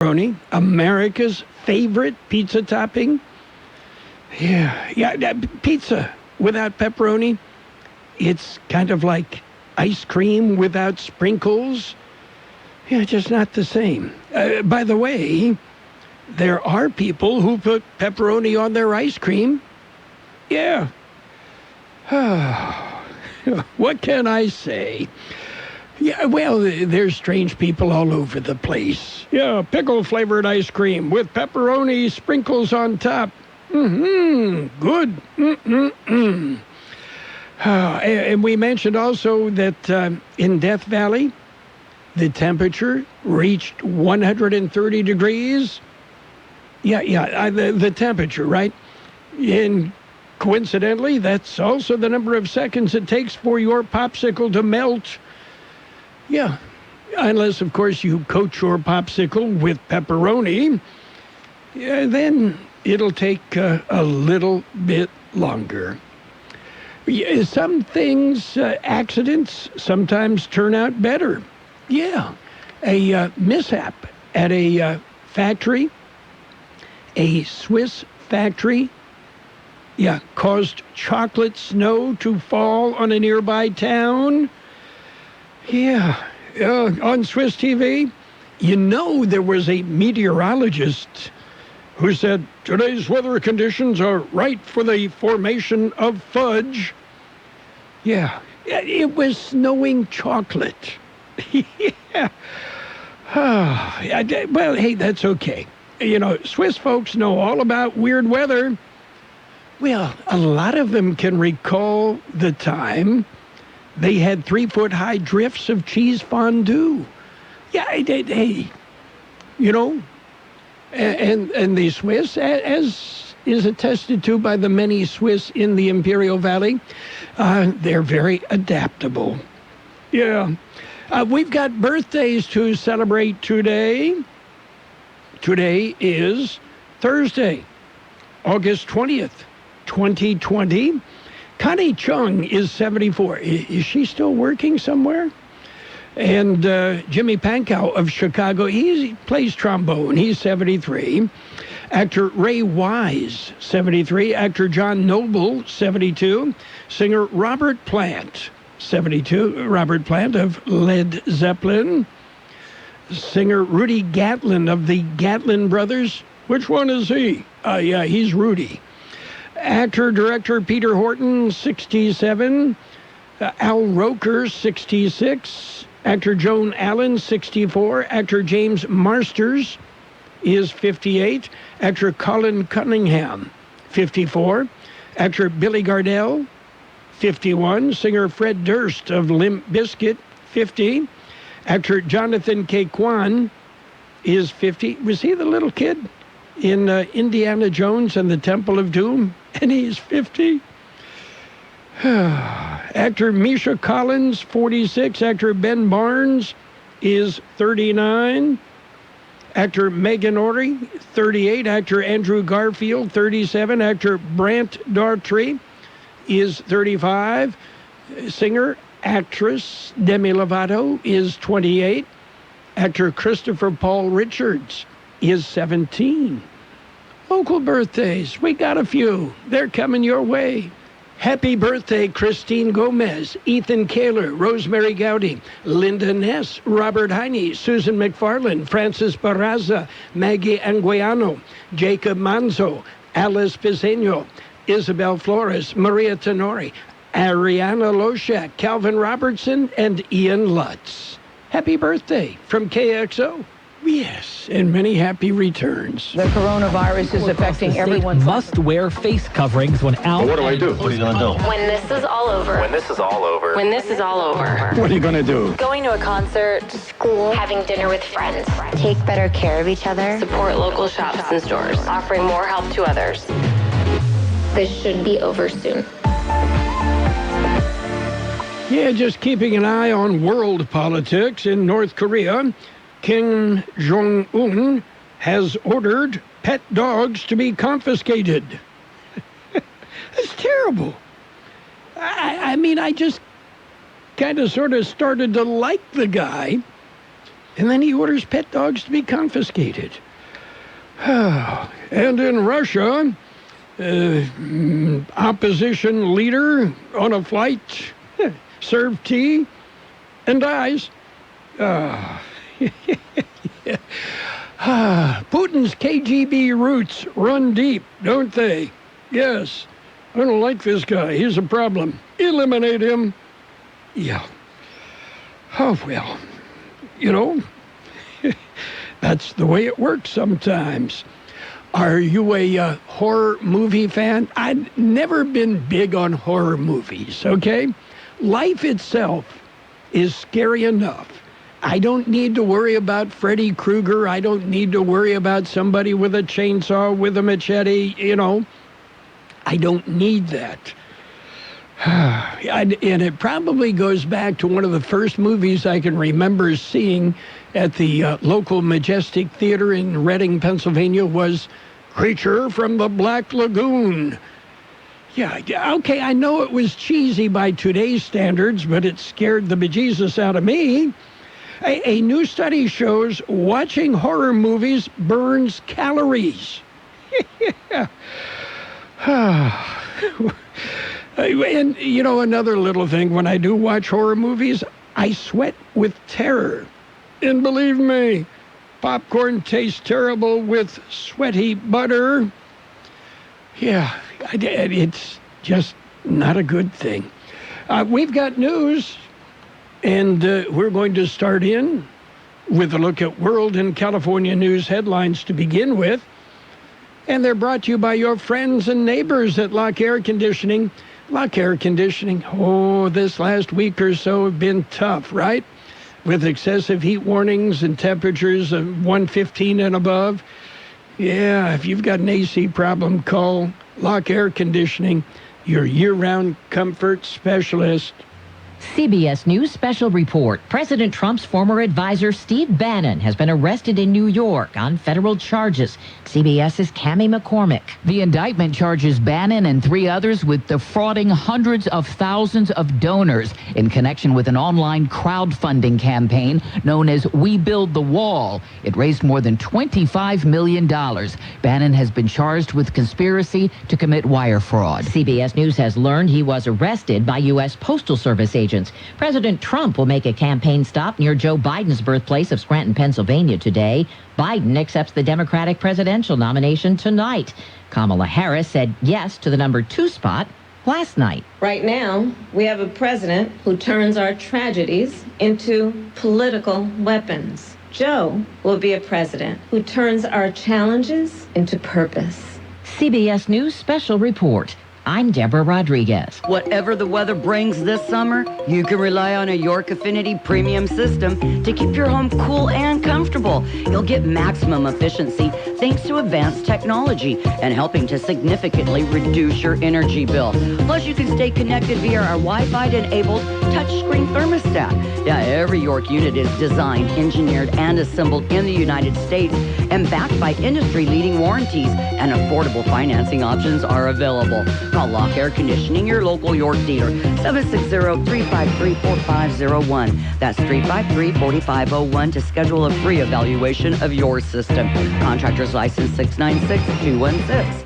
pepperoni, America's favorite pizza topping. Yeah, pizza without pepperoni, it's kind of like ice cream without sprinkles. Yeah, just not the same. By the way, there are people who put pepperoni on their ice cream. Yeah. What can I say? Yeah, well, there's strange people all over the place. Yeah, pickle-flavored ice cream with pepperoni sprinkles on top. Good. And we mentioned also that in Death Valley, the temperature reached 130 degrees. The temperature, right? And coincidentally, that's also the number of seconds it takes for your popsicle to melt. Yeah, unless, of course, you coat your popsicle with pepperoni. Yeah, then it'll take a little bit longer. Yeah, some things, accidents, sometimes turn out better. Yeah, a mishap at a factory, a Swiss factory, caused chocolate snow to fall on a nearby town. Yeah, on Swiss TV, there was a meteorologist who said, today's weather conditions are right for the formation of fudge. Yeah, it was snowing chocolate. Yeah. Well, hey, that's okay. Swiss folks know all about weird weather. Well, a lot of them can recall the time they had 3-foot-high drifts of cheese fondue. Yeah, hey, and the Swiss, as is attested to by the many Swiss in the Imperial Valley, they're very adaptable. Yeah. We've got birthdays to celebrate today. Today is Thursday, August 20th, 2020. Connie Chung is 74. Is she still working somewhere? And Jimmy Pankow of Chicago, he plays trombone. He's 73. Actor Ray Wise, 73. Actor John Noble, 72. Singer Robert Plant, 72. Robert Plant of Led Zeppelin. Singer Rudy Gatlin of the Gatlin Brothers. Which one is he? He's Rudy. Actor, director Peter Horton, 67. Al Roker, 66. Actor Joan Allen, 64. Actor James Marsters is 58. Actor Colin Cunningham, 54. Actor Billy Gardell, 51. Singer Fred Durst of Limp Bizkit, 50. Actor Jonathan K. Kwan is 50. Was he the little kid in Indiana Jones and the Temple of Doom? And he's 50. Actor Misha Collins, 46. Actor Ben Barnes is 39. Actor Megan Ory, 38. Actor Andrew Garfield, 37. Actor Brant Daughtry is 35. Singer, actress Demi Lovato is 28. Actor Christopher Paul Richards is 17. Local birthdays, we got a few. They're coming your way. Happy birthday, Christine Gomez, Ethan Kaler, Rosemary Gowdy, Linda Ness, Robert Heine, Susan McFarland, Francis Barraza, Maggie Anguiano, Jacob Manzo, Alice Piseño, Isabel Flores, Maria Tenori, Ariana Loshak, Calvin Robertson, and Ian Lutz. Happy birthday from KXO. Yes, and many happy returns. The coronavirus is affecting everyone. Must wear face coverings when out. Well, what do I do? What are you going to do? When this is all over. When this is all over. When this is all over. What are you going to do? Going to a concert. School. Having dinner with friends. Take better care of each other. Support local shops and stores. Offering more help to others. This should be over soon. Yeah, just keeping an eye on world politics in North Korea. Kim Jong-un has ordered pet dogs to be confiscated. That's terrible. I mean, I just kind of sort of started to like the guy. And then he orders pet dogs to be confiscated. And in Russia, opposition leader on a flight served tea and dies. Putin's KGB roots run deep, don't they? Yes. I don't like this guy. He's a problem. Eliminate him. Yeah. Oh, well, you know, that's the way it works sometimes. Are you a horror movie fan? I've never been big on horror movies, okay? Life itself is scary enough. I don't need to worry about Freddy Krueger. I don't need to worry about somebody with a chainsaw, with a machete, you know. I don't need that. And it probably goes back to one of the first movies I can remember seeing at the local Majestic Theater in Reading, Pennsylvania, was Creature from the Black Lagoon. Yeah, okay, I know it was cheesy by today's standards, but it scared the bejesus out of me. A new study shows watching horror movies burns calories. Yeah. And, you know, another little thing, when I do watch horror movies, I sweat with terror. And believe me, popcorn tastes terrible with sweaty butter. Yeah, it's just not a good thing. We've got news, and we're going to start in with a look at world and California news headlines to begin with. And they're brought to you by your friends and neighbors at Lock Air Conditioning. Lock Air Conditioning, oh, this last week or so have been tough, right? With excessive heat warnings and temperatures of 115 and above. Yeah, if you've got an AC problem, call Lock Air Conditioning, your year-round comfort specialist. CBS News special report. President Trump's former advisor, Steve Bannon, has been arrested in New York on federal charges. CBS's Cammie McCormick. The indictment charges Bannon and 3 others with defrauding hundreds of thousands of donors in connection with an online crowdfunding campaign known as We Build the Wall. It raised more than $25 million. Bannon has been charged with conspiracy to commit wire fraud. CBS News has learned he was arrested by U.S. Postal Service agents. President Trump will make a campaign stop near Joe Biden's birthplace of Scranton, Pennsylvania today. Biden accepts the Democratic presidential nomination tonight. Kamala Harris said yes to the number 2 spot last night. Right now, we have a president who turns our tragedies into political weapons. Joe will be a president who turns our challenges into purpose. CBS News special report. I'm Deborah Rodriguez. Whatever the weather brings this summer, you can rely on a York Affinity premium system to keep your home cool and comfortable. You'll get maximum efficiency thanks to advanced technology and helping to significantly reduce your energy bill. Plus, you can stay connected via our Wi-Fi-enabled touchscreen thermostat. Yeah, every York unit is designed, engineered, and assembled in the United States and backed by industry-leading warranties, and affordable financing options are available. Call Lock Air Conditioning, your local York dealer, 760-353-4501. That's 353-4501 to schedule a free evaluation of your system. Contractor's license 696-216.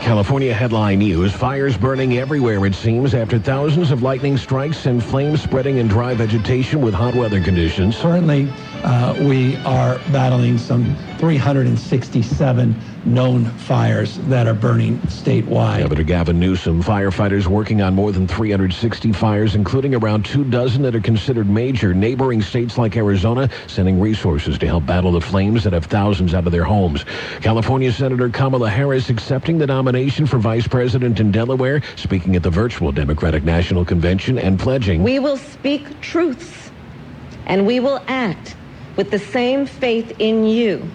California headline news. Fires burning everywhere, it seems, after thousands of lightning strikes and flames spreading in dry vegetation with hot weather conditions. Currently, we are battling some 367 known fires that are burning statewide. Governor Gavin Newsom, firefighters working on more than 360 fires, including around 24 that are considered major. Neighboring states like Arizona sending resources to help battle the flames that have thousands out of their homes. California Senator Kamala Harris accepting the nomination for vice president in Delaware, speaking at the virtual Democratic National Convention and pledging, "We will speak truths, and we will act with the same faith in you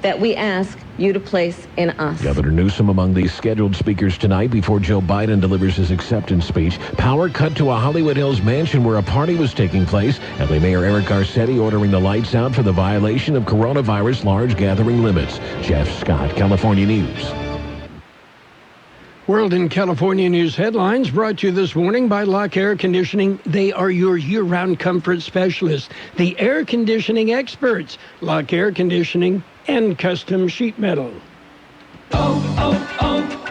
that we ask you to place in us." Governor Newsom among the scheduled speakers tonight before Joe Biden delivers his acceptance speech. Power cut to a Hollywood Hills mansion where a party was taking place. LA Mayor Eric Garcetti ordering the lights out for the violation of coronavirus large gathering limits. Jeff Scott, California News. World and California News headlines brought to you this morning by Lock Air Conditioning. They are your year-round comfort specialists, the air conditioning experts. Lock Air Conditioning and Custom Sheet Metal.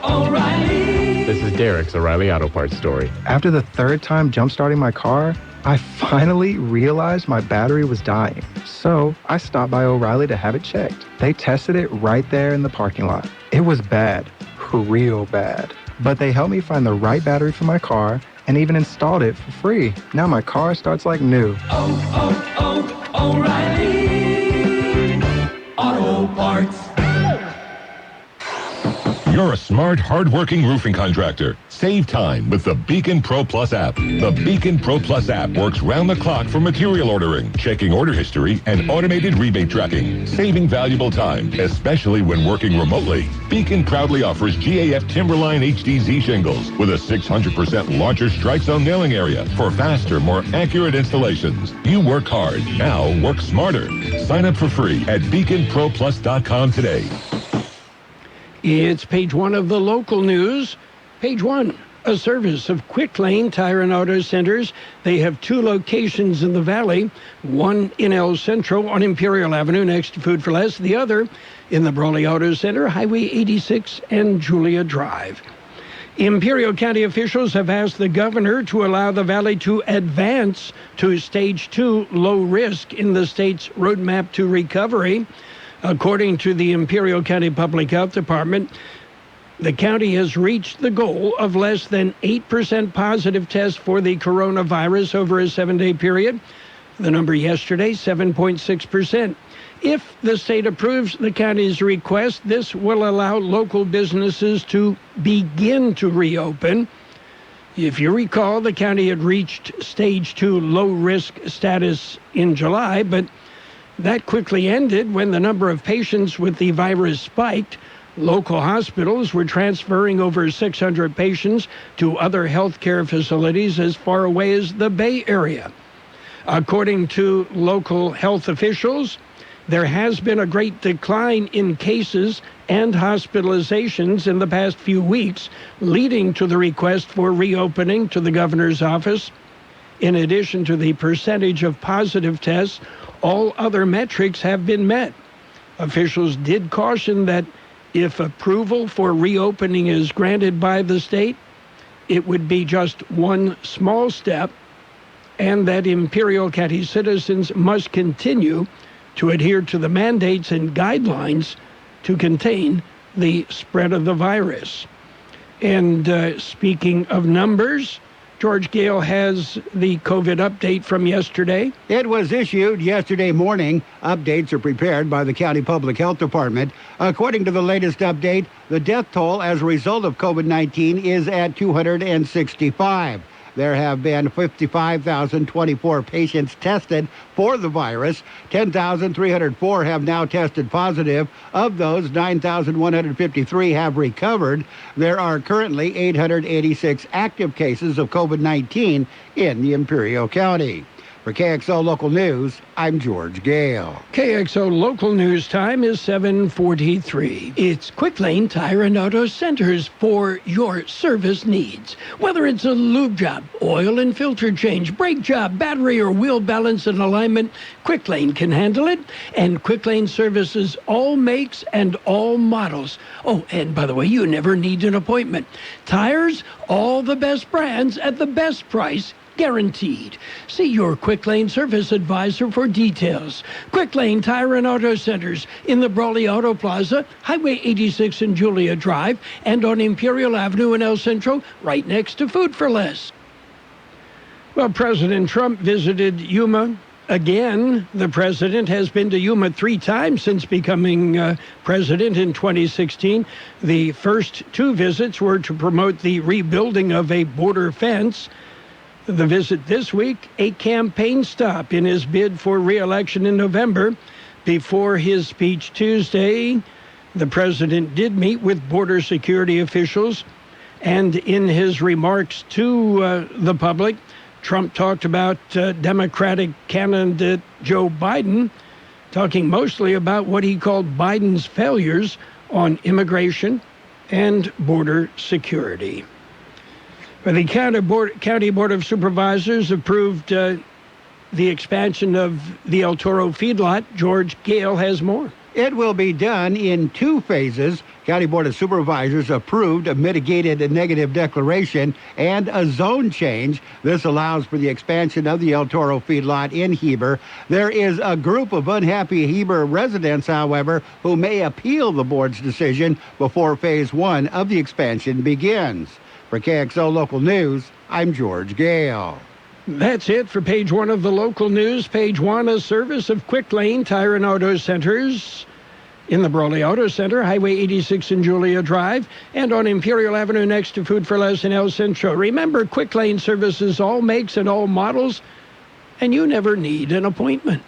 O'Reilly. This is Derek's O'Reilly Auto Parts story. After the third time jump-starting my car, I finally realized my battery was dying. So I stopped by O'Reilly to have it checked. They tested it right there in the parking lot. It was bad. Real bad. But they helped me find the right battery for my car and even installed it for free. Now my car starts like new. O'Reilly Auto Parts. You're a smart, hard-working roofing contractor. Save time with the Beacon Pro Plus app. The Beacon Pro Plus app works round the clock for material ordering, checking order history, and automated rebate tracking, saving valuable time, especially when working remotely. Beacon proudly offers GAF Timberline HDZ shingles with a 600% larger strike zone nailing area for faster, more accurate installations. You work hard. Now work smarter. Sign up for free at beaconproplus.com today. It's page one of the local news. Page one, a service of Quick Lane Tire and Auto Centers. They have two locations in the valley, one in El Centro on Imperial Avenue next to Food for Less, the other in the Brawley Auto Center, Highway 86 and Julia Drive. Imperial County officials have asked the governor to allow the valley to advance to Stage 2 low risk in the state's roadmap to recovery. According to the Imperial County Public Health Department, the county has reached the goal of less than 8% positive tests for the coronavirus over a 7-day period. The number yesterday, 7.6%. If the state approves the county's request, this will allow local businesses to begin to reopen. If you recall, the county had reached Stage 2 low-risk status in July, but that quickly ended when the number of patients with the virus spiked. Local hospitals were transferring over 600 patients to other healthcare facilities as far away as the Bay Area. According to local health officials, there has been a great decline in cases and hospitalizations in the past few weeks, leading to the request for reopening to the governor's office. In addition to the percentage of positive tests, all other metrics have been met. Officials did caution that if approval for reopening is granted by the state, it would be just one small step, and that Imperial County citizens must continue to adhere to the mandates and guidelines to contain the spread of the virus. And speaking of numbers, George Gale has the COVID update from yesterday. It was issued yesterday morning. Updates are prepared by the County Public Health Department. According to the latest update, the death toll as a result of COVID-19 is at 265. There have been 55,024 patients tested for the virus. 10,304 have now tested positive. Of those, 9,153 have recovered. There are currently 886 active cases of COVID-19 in the Imperial County. For KXO Local News, I'm George Gale. KXO Local News time is 7:43. It's Quick Lane Tire and Auto Centers for your service needs. Whether it's a lube job, oil and filter change, brake job, battery or wheel balance and alignment, Quick Lane can handle it. And Quick Lane services all makes and all models. Oh, and by the way, you never need an appointment. Tires, all the best brands at the best price. Guaranteed. See your Quick Lane service advisor for details. Quick Lane Tire and Auto Centers in the Brawley Auto Plaza, Highway 86 and Julia Drive, and on Imperial Avenue in El Centro, right next to Food for Less. Well, President Trump visited Yuma again. The president has been to Yuma 3 times since becoming president in 2016. The first 2 visits were to promote the rebuilding of a border fence. The visit this week, a campaign stop in his bid for re-election in November. Before his speech Tuesday, the president did meet with border security officials. And in his remarks to the public, Trump talked about Democratic candidate Joe Biden, talking mostly about what he called Biden's failures on immigration, and border security. Well, the County Board of Supervisors approved the expansion of the El Toro feedlot. George Gale has more. It will be done in 2 phases. County Board of Supervisors approved a mitigated negative declaration and a zone change. This allows for the expansion of the El Toro feedlot in Heber. There is a group of unhappy Heber residents, however, who may appeal the board's decision before phase 1 of the expansion begins. For KXO Local News, I'm George Gale. That's it for page 1 of the local news. Page 1, a service of Quick Lane Tire and Auto Centers in the Brawley Auto Center, Highway 86 and Julia Drive, and on Imperial Avenue next to Food for Less in El Centro. Remember, Quick Lane services all makes and all models, and you never need an appointment.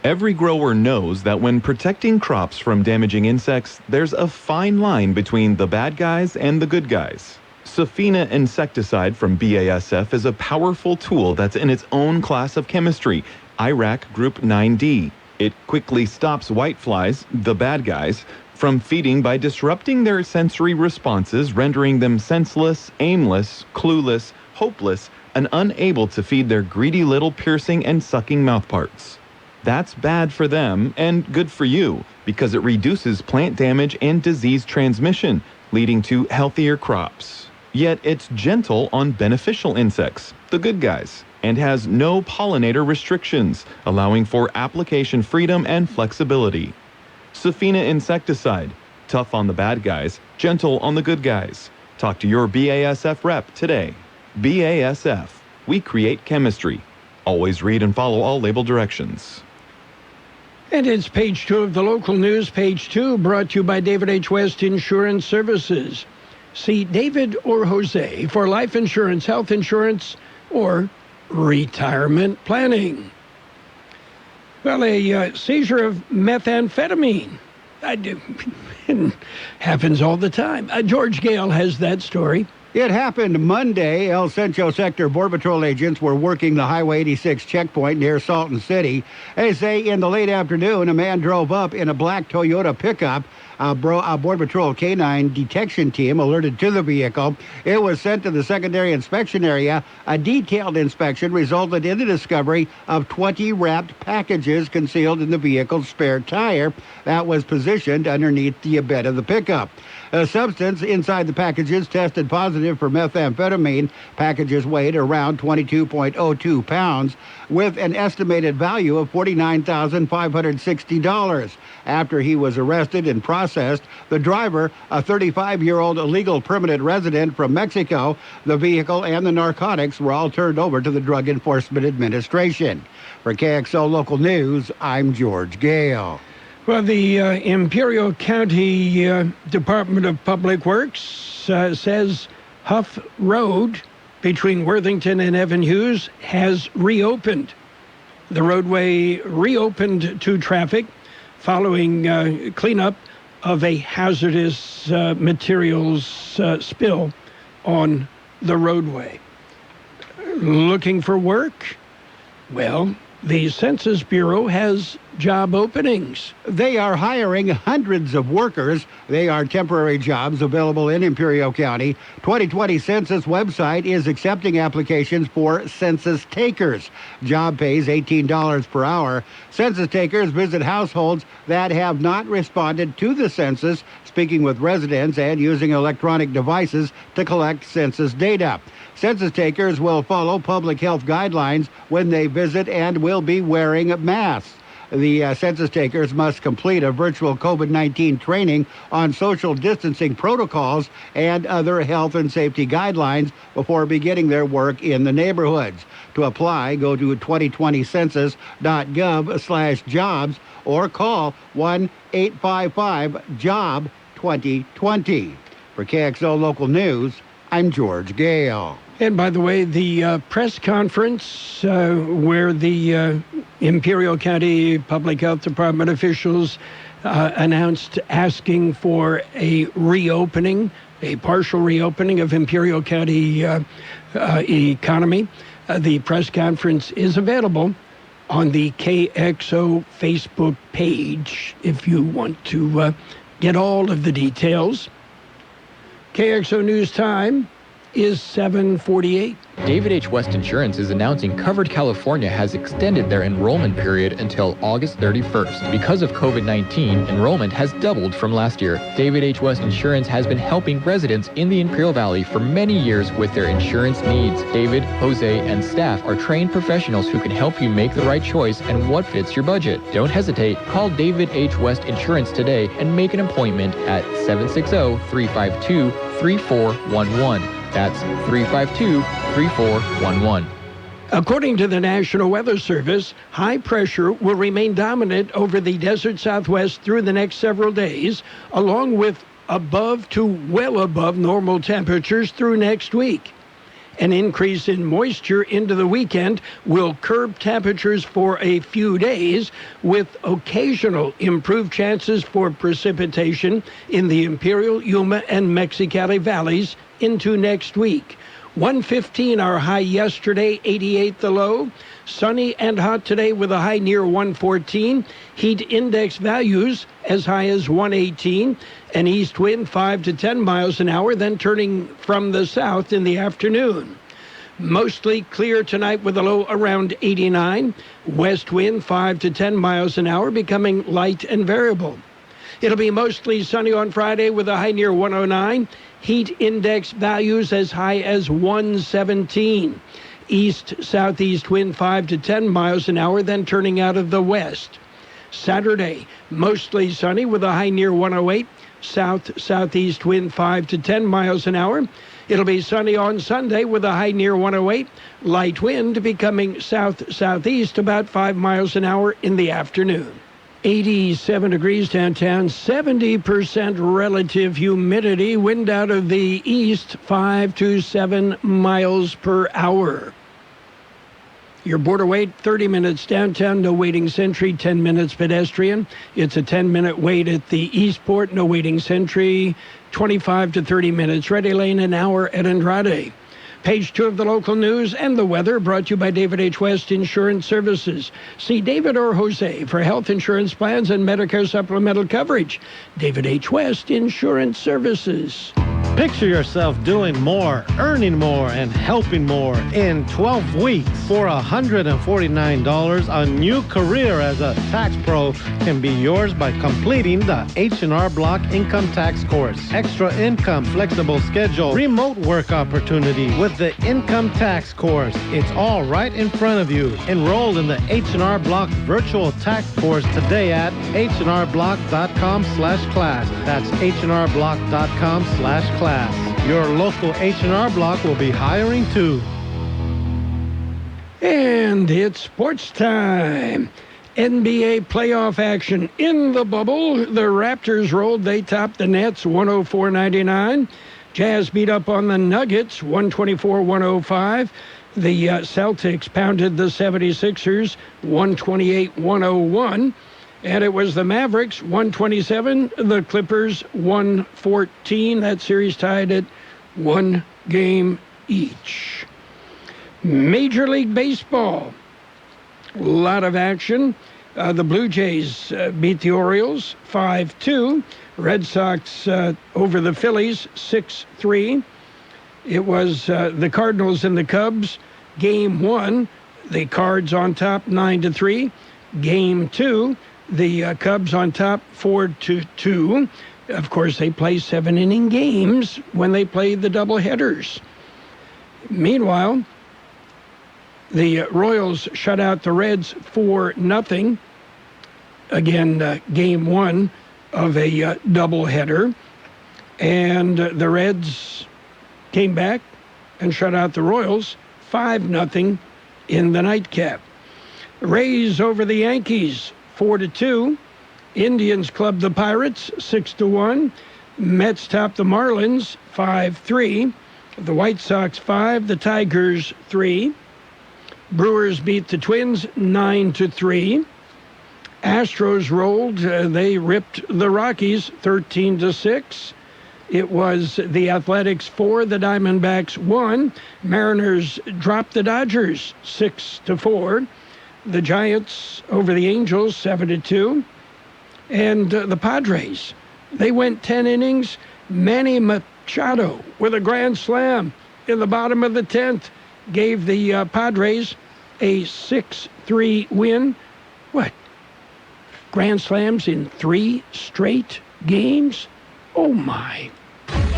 Every grower knows that when protecting crops from damaging insects, there's a fine line between the bad guys and the good guys. Safina insecticide from BASF is a powerful tool that's in its own class of chemistry, IRAC Group 9D. It quickly stops whiteflies, the bad guys, from feeding by disrupting their sensory responses, rendering them senseless, aimless, clueless, hopeless, and unable to feed their greedy little piercing and sucking mouthparts. That's bad for them and good for you because it reduces plant damage and disease transmission, leading to healthier crops. Yet it's gentle on beneficial insects, the good guys, and has no pollinator restrictions, allowing for application freedom and flexibility. Safina insecticide, tough on the bad guys, gentle on the good guys. Talk to your BASF rep today. BASF, we create chemistry. Always read and follow all label directions. And it's page 2 of the local news. Page 2 brought to you by David H. West Insurance Services. See David or Jose for life insurance, health insurance, or retirement planning. Well, a seizure of methamphetamine. It happens all the time. George Gale has that story. It happened Monday. El Centro Sector Border Patrol agents were working the Highway 86 checkpoint near Salton City. They say in the late afternoon, a man drove up in a black Toyota pickup. A Border Patrol K-9 detection team alerted to the vehicle. It was sent to the secondary inspection area. A detailed inspection resulted in the discovery of 20 wrapped packages concealed in the vehicle's spare tire that was positioned underneath the bed of the pickup. A substance inside the packages tested positive for methamphetamine. Packages weighed around 22.02 pounds with an estimated value of $49,560. After he was arrested and processed, the driver, a 35-year-old illegal permanent resident from Mexico, the vehicle and the narcotics were all turned over to the Drug Enforcement Administration. For KXO Local News, I'm George Gale. Well, the Imperial County Department of Public Works says Huff Road between Worthington and Evan Hughes has reopened. The roadway reopened to traffic following cleanup of a hazardous materials spill on the roadway. Looking for work? Well, the Census Bureau has job openings. They are hiring hundreds of workers. They are temporary jobs available in Imperial County. 2020 Census website is accepting applications for census takers. Job pays $18 per hour. Census takers visit households that have not responded to the census, speaking with residents and using electronic devices to collect census data. Census takers will follow public health guidelines when they visit and will be wearing masks. The census takers must complete a virtual COVID-19 training on social distancing protocols and other health and safety guidelines before beginning their work in the neighborhoods. To apply, go to 2020census.gov/jobs or call 1-855-JOB-2020. For KXO Local News, I'm George Gale. And by the way, the press conference where the Imperial County Public Health Department officials announced asking for a reopening, a partial reopening of Imperial County economy. The press conference is available on the KXO Facebook page if you want to get all of the details. KXO News Time is 7:48. David H. West Insurance is announcing Covered California has extended their enrollment period until August 31st. Because of COVID-19, enrollment has doubled from last year. David H. West Insurance has been helping residents in the Imperial Valley for many years with their insurance needs. David, Jose, and staff are trained professionals who can help you make the right choice and what fits your budget. Don't hesitate. Call David H. West Insurance today and make an appointment at 760-352-3411. That's 352-3411. According to the National Weather Service, high pressure will remain dominant over the desert Southwest through the next several days, along with above to well above normal temperatures through next week. An increase in moisture into the weekend will curb temperatures for a few days, with occasional improved chances for precipitation in the Imperial, Yuma, and Mexicali valleys into next week. 115 our high yesterday, 88 the low. Sunny and hot today with a high near 114. Heat index values as high as 118. An east wind 5 to 10 miles an hour, then turning from the south in the afternoon. Mostly clear tonight with a low around 89. West wind 5 to 10 miles an hour, becoming light and variable. It'll be mostly sunny on Friday with a high near 109. Heat index values as high as 117. East-southeast wind 5 to 10 miles an hour, then turning out of the west. Saturday, mostly sunny with a high near 108. South-southeast wind 5 to 10 miles an hour. It'll be sunny on Sunday with a high near 108. Light wind becoming south-southeast about 5 miles an hour in the afternoon. 87 degrees downtown, 70% relative humidity, wind out of the east 5 to 7 miles per hour. Your border wait, 30 minutes downtown, no waiting sentry, 10 minutes pedestrian. It's a 10-minute wait at the Eastport, no waiting sentry, 25 to 30 minutes. Ready lane, an hour at Andrade. Page 2 of the local news and the weather brought to you by David H. West Insurance Services. See David or Jose for health insurance plans and Medicare supplemental coverage. David H. West Insurance Services. Picture yourself doing more, earning more, and helping more in 12 weeks. For $149, a new career as a tax pro can be yours by completing the H&R Block income tax course. Extra income, flexible schedule, remote work opportunity with the income tax course. It's all right in front of you. Enroll in the H&R Block virtual tax course today at hrblock.com/class. That's hrblock.com/class. Your local H&R Block will be hiring too. And it's sports time. NBA playoff action in the bubble. The Raptors rolled. They topped the Nets 104-99. Jazz beat up on the Nuggets 124-105. The Celtics pounded the 76ers 128-101. And it was the Mavericks 127, the Clippers 114. That series tied at 1 game each. Major League Baseball. A lot of action. The Blue Jays beat the Orioles 5-2. Red Sox over the Phillies 6-3. It was the Cardinals and the Cubs. Game 1, the Cards on top 9-3. Game 2, the Cubs on top 4-2. Of course, they play 7-inning games when they play the doubleheaders. Meanwhile, the Royals shut out the Reds 4-0. Again, game 1 of a doubleheader. And the Reds came back and shut out the Royals 5-0 in the nightcap. Rays over the Yankees 4-2. Indians clubbed the Pirates 6-1. Mets topped the Marlins 5-3. The White Sox 5, the Tigers 3. Brewers beat the Twins 9-3. Astros rolled. They ripped the Rockies 13-6. It was the Athletics 4, the Diamondbacks 1. Mariners dropped the Dodgers 6-4. The Giants over the Angels 7-2. And the Padres, they went 10 innings. Manny Machado with a grand slam in the bottom of the 10th gave the Padres a 6-3 win. What? Grand slams in 3 straight games? Oh, my.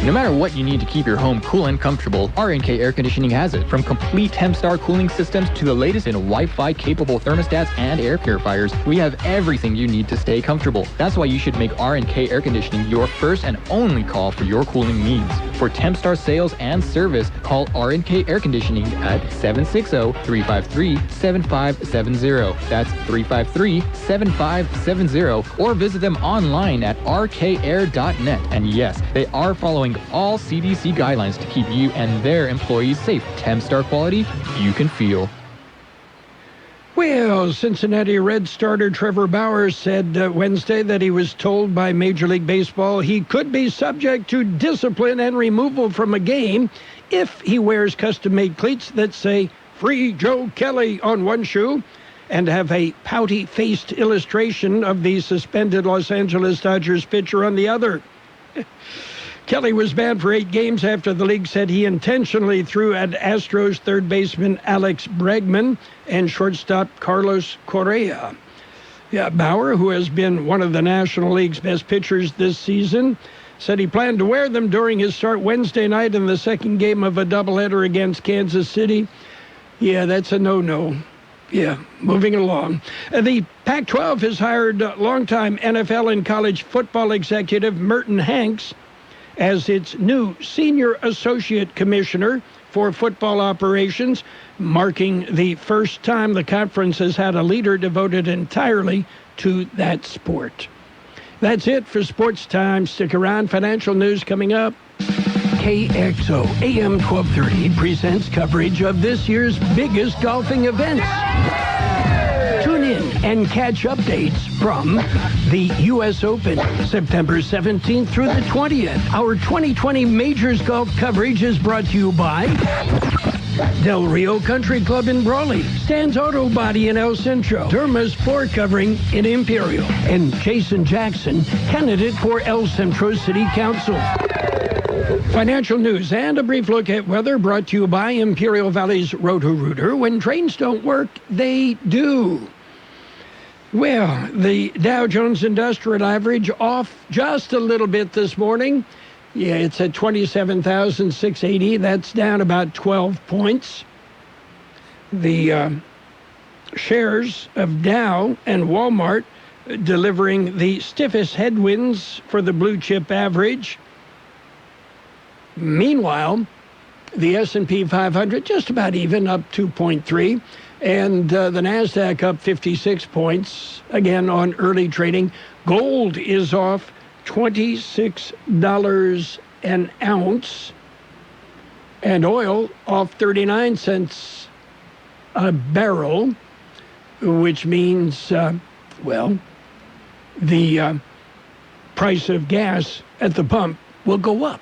No matter what you need to keep your home cool and comfortable, R&K Air Conditioning has it. From complete 10-star cooling systems to the latest in Wi-Fi capable thermostats and air purifiers, we have everything you need to stay comfortable. That's why you should make R&K Air Conditioning your first and only call for your cooling needs. For 10-star sales and service, call R&K Air Conditioning at 760-353-7570. That's 353-7570. Or visit them online at rkair.net. And yes, they are following all CDC guidelines to keep you and their employees safe. 10-star quality you can feel. Well, Cincinnati Reds starter Trevor Bauer said Wednesday that he was told by Major League Baseball he could be subject to discipline and removal from a game if he wears custom-made cleats that say "Free Joe Kelly" on one shoe and have a pouty-faced illustration of the suspended Los Angeles Dodgers pitcher on the other. Kelly was banned for 8 games after the league said he intentionally threw at Astros third baseman Alex Bregman and shortstop Carlos Correa. Bauer, who has been one of the National League's best pitchers this season, said he planned to wear them during his start Wednesday night in the second game of a doubleheader against Kansas City. Yeah, that's a no-no. Yeah, moving along. The Pac-12 has hired longtime NFL and college football executive Merton Hanks as its new Senior Associate Commissioner for Football Operations, marking the first time the conference has had a leader devoted entirely to that sport. That's it for Sports Time. Stick around. Financial news coming up. KXO AM 1230 presents coverage of this year's biggest golfing events. Tune in and catch updates from the U.S. Open, September 17th through the 20th. Our 2020 Majors golf coverage is brought to you by Del Rio Country Club in Brawley, Stan's Auto Body in El Centro, Derma's Floor Covering in Imperial, and Jason Jackson, candidate for El Centro City Council. Financial news and a brief look at weather brought to you by Imperial Valley's Roto-Rooter. When trains don't work, they do. Well, the Dow Jones Industrial Average off just a little bit this morning. Yeah, it's at 27,680. That's down about 12 points. The shares of Dow and Walmart delivering the stiffest headwinds for the blue chip average. Meanwhile, the S&P 500 just about even, up 2.3, and the NASDAQ up 56 points, again on early trading. Gold is off $26 an ounce, and oil off 39 cents a barrel, which means, the price of gas at the pump will go up.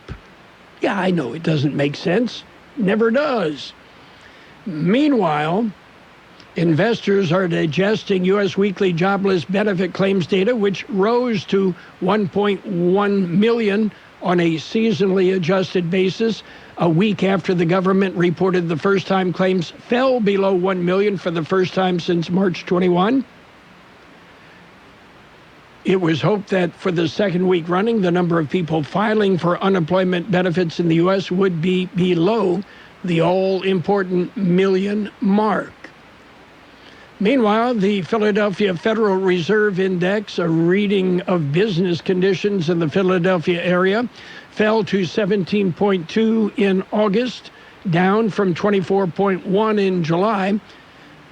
Yeah, I know it doesn't make sense. Never does. Meanwhile, investors are digesting U.S. weekly jobless benefit claims data, which rose to 1.1 million on a seasonally adjusted basis, a week after the government reported the first-time claims fell below 1 million for the first time since March 21. It was hoped that for the second week running, the number of people filing for unemployment benefits in the U.S. would be below the all-important million mark. Meanwhile, the Philadelphia Federal Reserve Index, a reading of business conditions in the Philadelphia area, fell to 17.2 in August, down from 24.1 in July,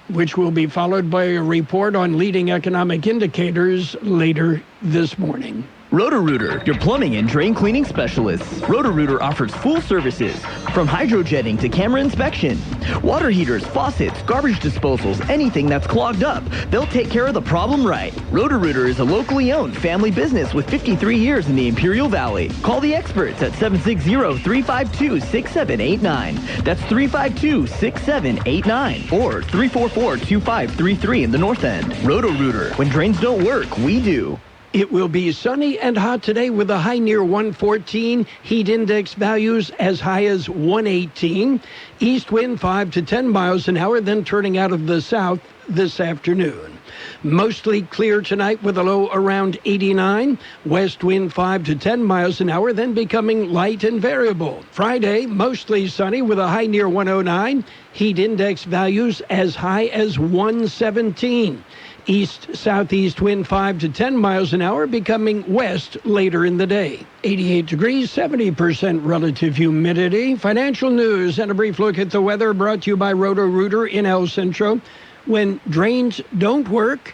which will be followed by a report on leading economic indicators later this morning. Roto-Rooter, your plumbing and drain cleaning specialists. Roto-Rooter offers full services, from hydrojetting to camera inspection. Water heaters, faucets, garbage disposals, anything that's clogged up. They'll take care of the problem right. Roto-Rooter is a locally owned family business with 53 years in the Imperial Valley. Call the experts at 760-352-6789. That's 352-6789 or 344-2533 in the North End. Roto-Rooter. When drains don't work, we do. It will be sunny and hot today with a high near 114. Heat index values as high as 118. East wind 5 to 10 miles an hour, then turning out of the south this afternoon. Mostly clear tonight with a low around 89. West wind 5 to 10 miles an hour, then becoming light and variable. Friday, mostly sunny with a high near 109. Heat index values as high as 117. East-southeast wind 5 to 10 miles an hour, becoming west later in the day. 88 degrees, 70% relative humidity. Financial news and a brief look at the weather brought to you by Roto-Rooter in El Centro. When drains don't work,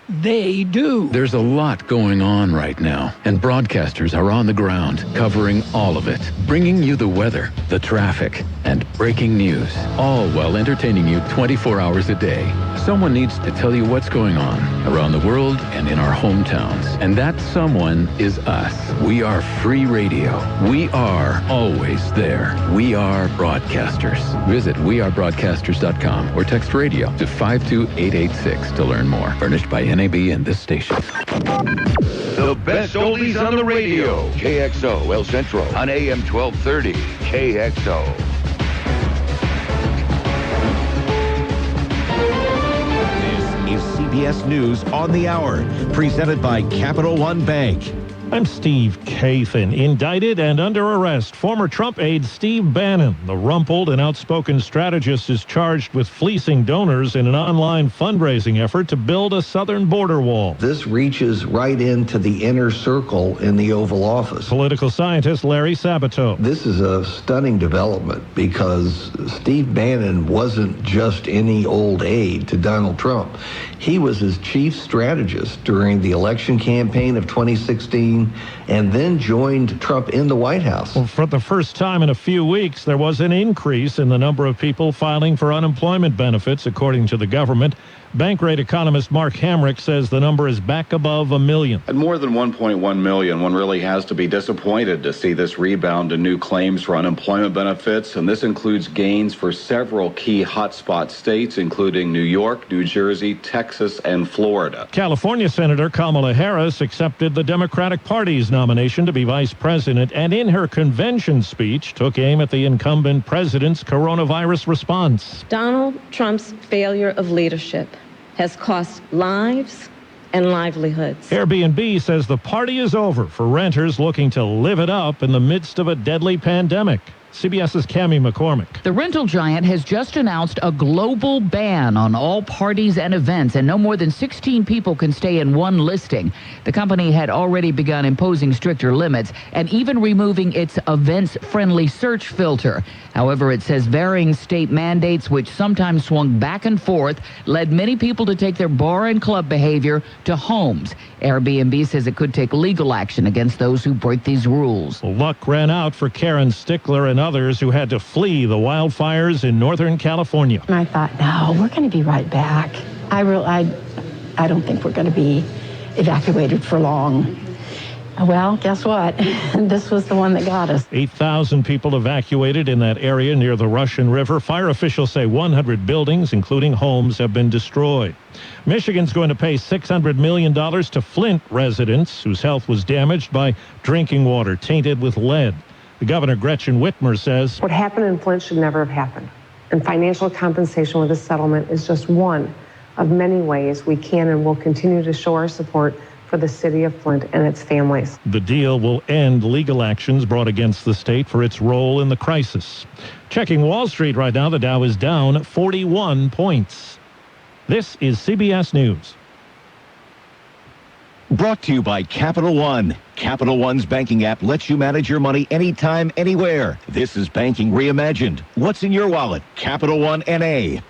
they do. There's a lot going on right now, and broadcasters are on the ground covering all of it, bringing you the weather, the traffic, and breaking news, all while entertaining you 24 hours a day. Someone needs to tell you what's going on around the world and in our hometowns, and that someone is us. We are free radio. We are always there. We are broadcasters. Visit wearebroadcasters.com or text radio to 52886 to learn more. Furnished by NAB and this station. The best oldies on the radio. KXO El Centro on AM 1230. KXO. This is CBS News on the Hour, presented by Capital One Bank. I'm Steve Kathan. Indicted and under arrest, former Trump aide Steve Bannon, the rumpled and outspoken strategist, is charged with fleecing donors in an online fundraising effort to build a southern border wall. This reaches right into the inner circle in the Oval Office. Political scientist Larry Sabato. This is a stunning development because Steve Bannon wasn't just any old aide to Donald Trump. He was his chief strategist during the election campaign of 2016 and then joined Trump in the White House. Well, for the first time in a few weeks, there was an increase in the number of people filing for unemployment benefits, according to the government. Bankrate economist Mark Hamrick says the number is back above 1 million. At more than 1.1 million, one really has to be disappointed to see this rebound in new claims for unemployment benefits, and this includes gains for several key hotspot states, including New York, New Jersey, Texas, and Florida. California Senator Kamala Harris accepted the Democratic Party's nomination to be vice president, and in her convention speech took aim at the incumbent president's coronavirus response. Donald Trump's failure of leadership has cost lives and livelihoods. Airbnb says the party is over for renters looking to live it up in the midst of a deadly pandemic. CBS's Cammie McCormick. The rental giant has just announced a global ban on all parties and events, and no more than 16 people can stay in one listing. The company had already begun imposing stricter limits and even removing its events-friendly search filter. However, it says varying state mandates, which sometimes swung back and forth, led many people to take their bar and club behavior to homes. Airbnb says it could take legal action against those who break these rules. Luck ran out for Karen Stickler and others who had to flee the wildfires in Northern California. And I thought, no, we're going to be right back. I don't think we're going to be evacuated for long. Well, guess what? This was the one that got us. 8,000 people evacuated in that area near the Russian River. Fire officials say 100 buildings, including homes, have been destroyed. Michigan's going to pay $600 million to Flint residents whose health was damaged by drinking water tainted with lead. The Governor, Gretchen Whitmer, says, what happened in Flint should never have happened. And financial compensation with this settlement is just one of many ways we can and will continue to show our support for the city of Flint and its families. The deal will end legal actions brought against the state for its role in the crisis. Checking Wall Street right now, the Dow is down 41 points. This is CBS News. Brought to you by Capital One. Capital One's banking app lets you manage your money anytime, anywhere. This is banking reimagined. What's in your wallet? Capital One N.A.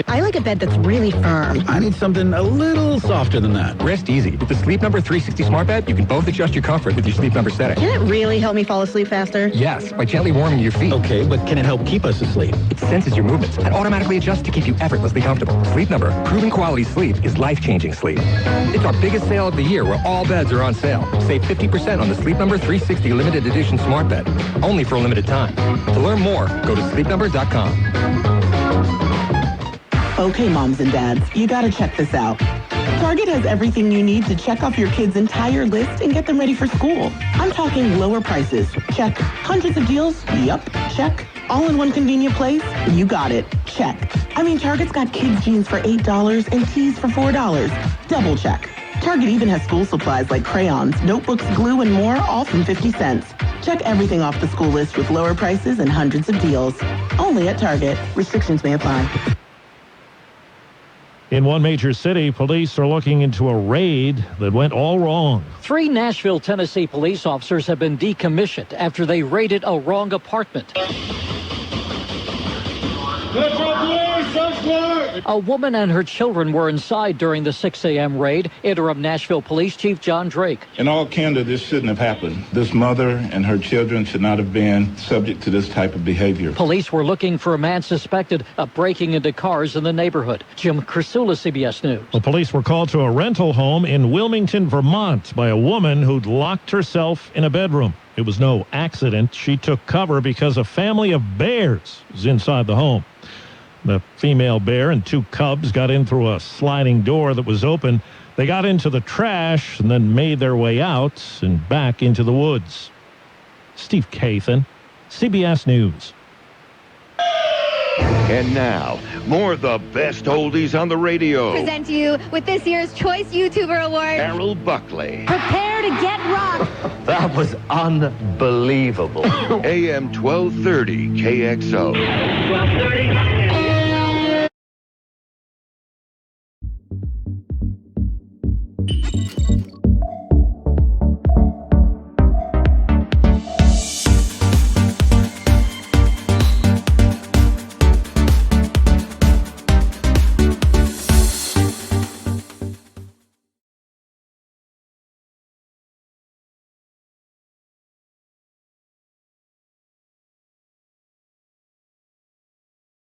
I like a bed that's really firm. I need something a little softer than that. Rest easy. With the Sleep Number 360 Smart Bed, you can both adjust your comfort with your Sleep Number setting. Can it really help me fall asleep faster? Yes, by gently warming your feet. Okay, but can it help keep us asleep? It senses your movements and automatically adjusts to keep you effortlessly comfortable. Sleep Number, proven quality sleep is life-changing sleep. It's our biggest sale of the year where all beds are on sale. Save 50% on the Sleep Number 360 Limited Edition Smart Bed. Only for a limited time. To learn more, go to sleepnumber.com. Okay, moms and dads, you gotta check this out. Target has everything you need to check off your kids' entire list and get them ready for school. I'm talking lower prices. Check. Hundreds of deals? Yup. Check. All in one convenient place? You got it. Check. I mean, Target's got kids' jeans for $8 and tees for $4. Double check. Target even has school supplies like crayons, notebooks, glue, and more, all from 50 cents. Check everything off the school list with lower prices and hundreds of deals. Only at Target. Restrictions may apply. In one major city, police are looking into a raid that went all wrong. 3 Nashville, Tennessee police officers have been decommissioned after they raided a wrong apartment. A woman and her children were inside during the 6 a.m. raid. Interim Nashville Police Chief John Drake. In all candor, this shouldn't have happened. This mother and her children should not have been subject to this type of behavior. Police were looking for a man suspected of breaking into cars in the neighborhood. Jim Crisula, CBS News. The police were called to a rental home in Wilmington, Vermont by a woman who'd locked herself in a bedroom. It was no accident. She took cover because a family of bears was inside the home. The female bear and 2 cubs got in through a sliding door that was open. They got into the trash and then made their way out and back into the woods. Steve Kathan, CBS News. And now, more of the best oldies on the radio. Present you with this year's Choice YouTuber Award, Carroll Buckley. Prepare to get rocked. That was unbelievable. AM 1230 KXO. 1230.